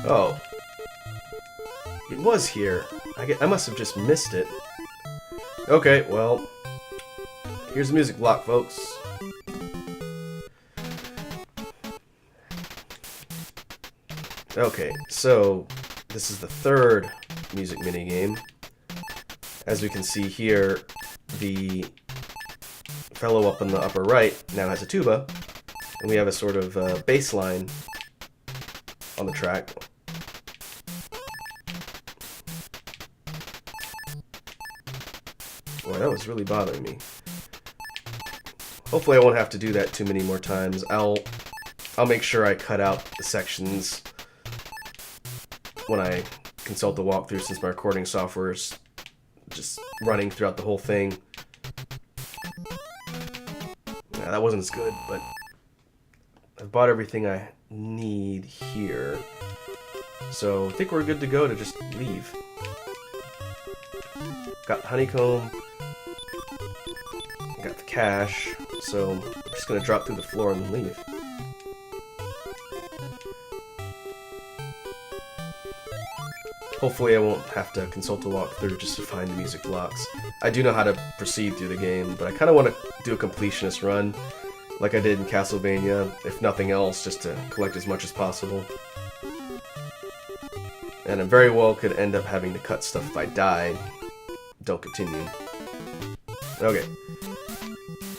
Oh. It was here. I must have just missed it. Okay, well. Here's the music block, folks. Okay, so this is the third music minigame. As we can see here, the fellow up in the upper right now has a tuba, and we have a sort of bass line on the track. Boy, that was really bothering me. Hopefully I won't have to do that too many more times. I'll make sure I cut out the sections when I consult the walkthrough, since my recording software is just running throughout the whole thing. Yeah, that wasn't as good, but I've bought everything I need here. So I think we're good to go to just leave. Got the honeycomb. Got the cash. So I'm just going to drop through the floor and leave. Hopefully I won't have to consult a walkthrough just to find the music blocks. I do know how to proceed through the game, but I kind of want to do a completionist run, like I did in Castlevania, if nothing else, just to collect as much as possible. And I very well could end up having to cut stuff if I die. Don't continue. Okay.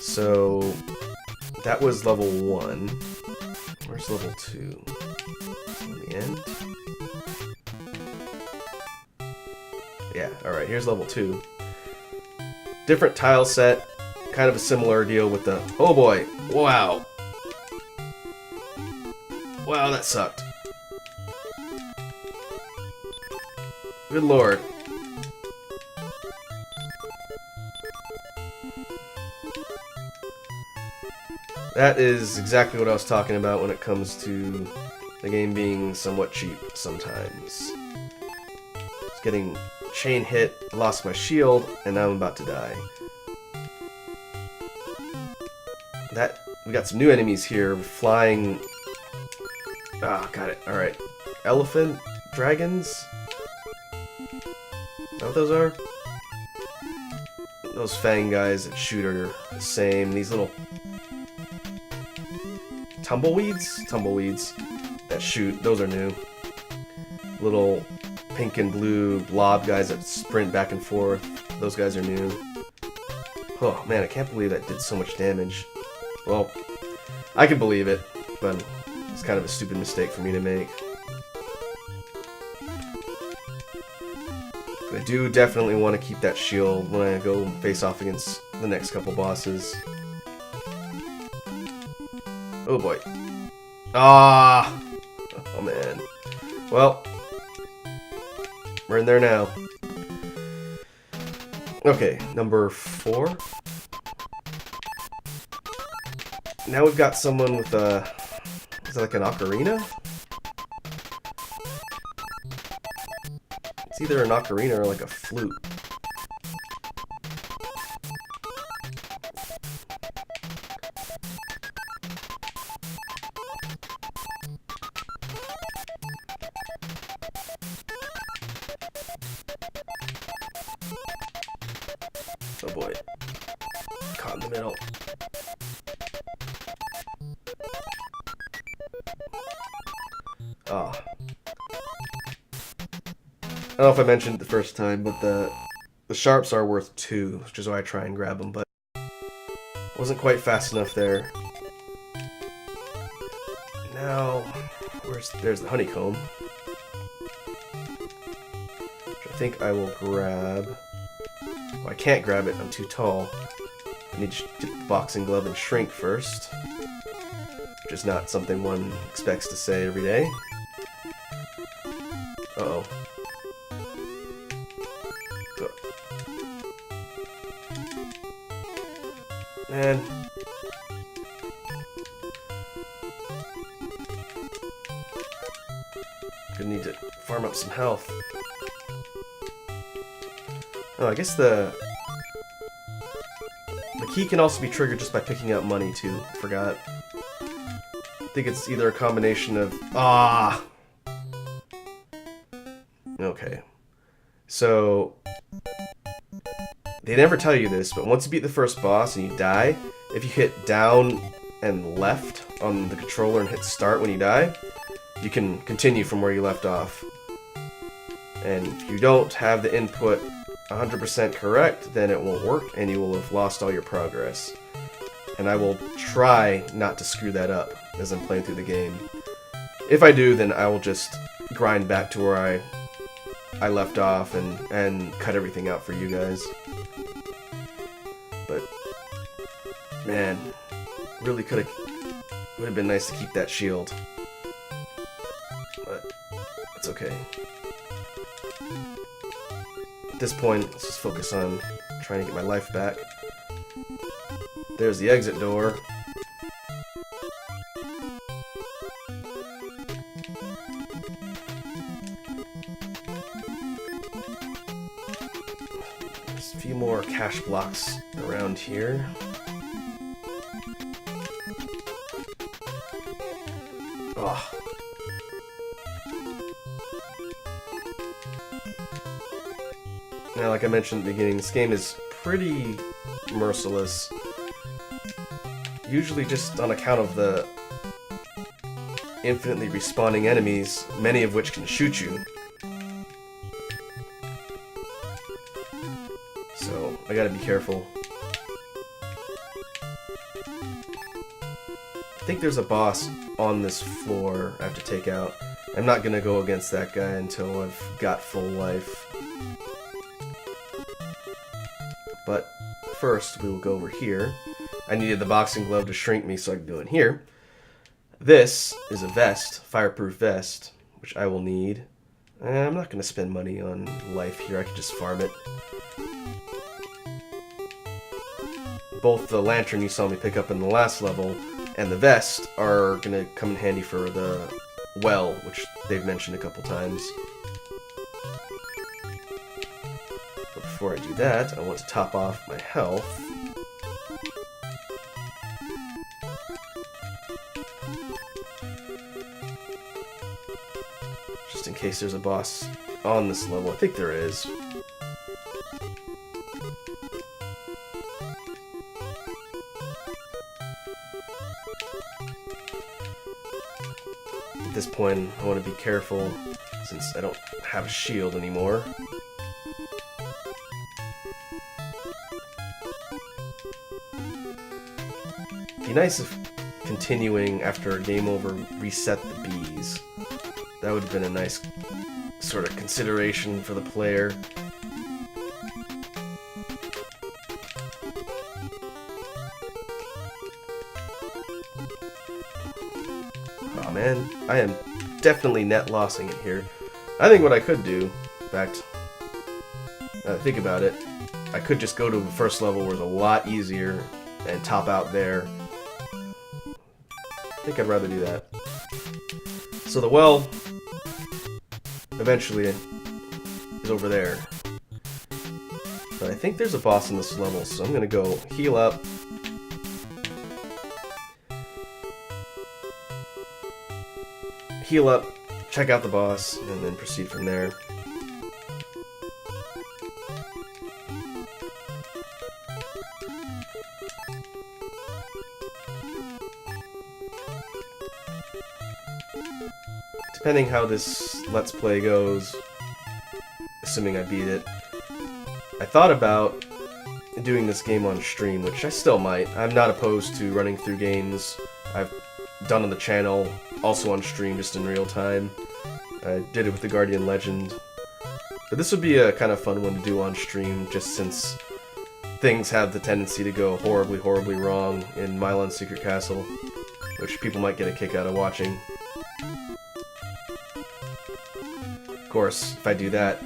So, that was level 1. Where's level 2? On the end? Yeah, alright, here's level 2. Different tile set, kind of a similar deal with the... Oh boy! Wow! Wow, that sucked. Good lord. That is exactly what I was talking about when it comes to the game being somewhat cheap sometimes. It's getting chain hit, lost my shield, and now I'm about to die. We got some new enemies here, flying... Ah, got it, alright. Elephant? Dragons? Is that what those are? Those fang guys that shoot are the same. These little... Tumbleweeds? Tumbleweeds that shoot, those are new. Little pink and blue blob guys that sprint back and forth, those guys are new. Oh man, I can't believe that did so much damage. Well, I can believe it, but it's kind of a stupid mistake for me to make. I do definitely want to keep that shield when I go face off against the next couple bosses. Oh boy. Ah! Oh man. Well, we're in there now. Okay, number 4. Now we've got someone with a... Is it like an ocarina? It's either an ocarina or like a flute. Oh boy. Caught in the middle. Ah. I don't know if I mentioned it the first time, but the sharps are worth 2, which is why I try and grab them, but wasn't quite fast enough there. Now, there's the honeycomb, which I think I will grab. Well, I can't grab it, I'm too tall. I need to get the boxing glove and shrink first, which is not something one expects to say every day. Uh-oh. Man. Gonna need to farm up some health. Oh, I guess the key can also be triggered just by picking up money too. Forgot. I think it's either a combination of... Ah! Okay. So, they never tell you this, but once you beat the first boss and you die, if you hit down and left on the controller and hit start when you die, you can continue from where you left off. And if you don't have the input 100% correct, then it won't work and you will have lost all your progress. And I will try not to screw that up as I'm playing through the game. If I do, then I will just grind back to where I left off and cut everything out for you guys. But, man, really would have been nice to keep that shield. But, it's okay. At this point, let's just focus on trying to get my life back. There's the exit door. There's a few more cash blocks around here. Oh. Now, like I mentioned at the beginning, this game is pretty merciless. Usually just on account of the infinitely respawning enemies, many of which can shoot you. So, I gotta be careful. I think there's a boss on this floor I have to take out. I'm not gonna go against that guy until I've got full life. But first, we will go over here. I needed the boxing glove to shrink me so I can go in here. This is a vest, fireproof vest, which I will need. I'm not going to spend money on life here, I can just farm it. Both the lantern you saw me pick up in the last level and the vest are going to come in handy for the well, which they've mentioned a couple times. But before I do that, I want to top off my health. Just in case there's a boss on this level. I think there is. At this point, I want to be careful since I don't have a shield anymore. It'd be nice if continuing after a game over reset the bees. That would have been a nice sort of consideration for the player. Oh man, I am definitely net lossing it here. I think what I could do, in fact, now that I think about it, I could just go to the first level where it's a lot easier and top out there. I think I'd rather do that. So the well eventually is over there. But I think there's a boss in this level, so I'm gonna go heal up. Heal up, check out the boss, and then proceed from there. Depending how this Let's Play goes, assuming I beat it, I thought about doing this game on stream, which I still might. I'm not opposed to running through games I've done on the channel, also on stream, just in real time. I did it with the Guardian Legend. But this would be a kind of fun one to do on stream, just since things have the tendency to go horribly, horribly wrong in Milon's Secret Castle, which people might get a kick out of watching. Of course, if I do that,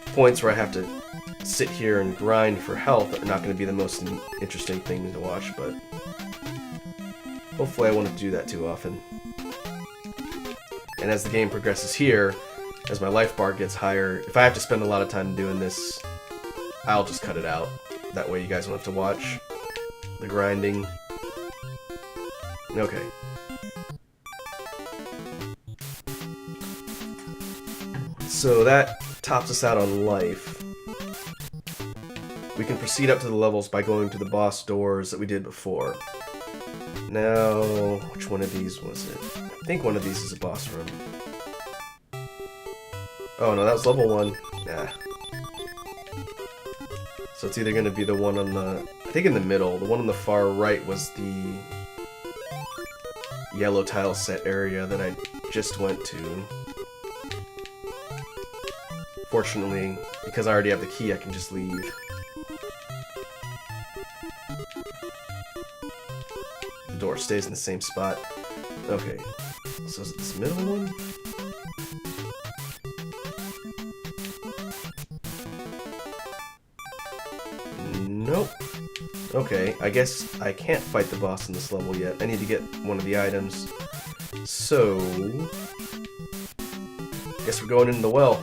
points where I have to sit here and grind for health are not going to be the most interesting thing to watch, but hopefully I won't have to do that too often. And as the game progresses here, as my life bar gets higher, if I have to spend a lot of time doing this, I'll just cut it out. That way you guys don't have to watch the grinding. Okay. So that tops us out on life. We can proceed up to the levels by going to the boss doors that we did before. Now, which one of these was it? I think one of these is a boss room. Oh no, that was level 1. Nah. So it's either going to be the one on the... I think in the middle. The one on the far right was the yellow tile set area that I just went to. Fortunately, because I already have the key, I can just leave. The door stays in the same spot. Okay. So is it this middle one? Nope. Okay, I guess I can't fight the boss in this level yet. I need to get one of the items. So... guess we're going into the well.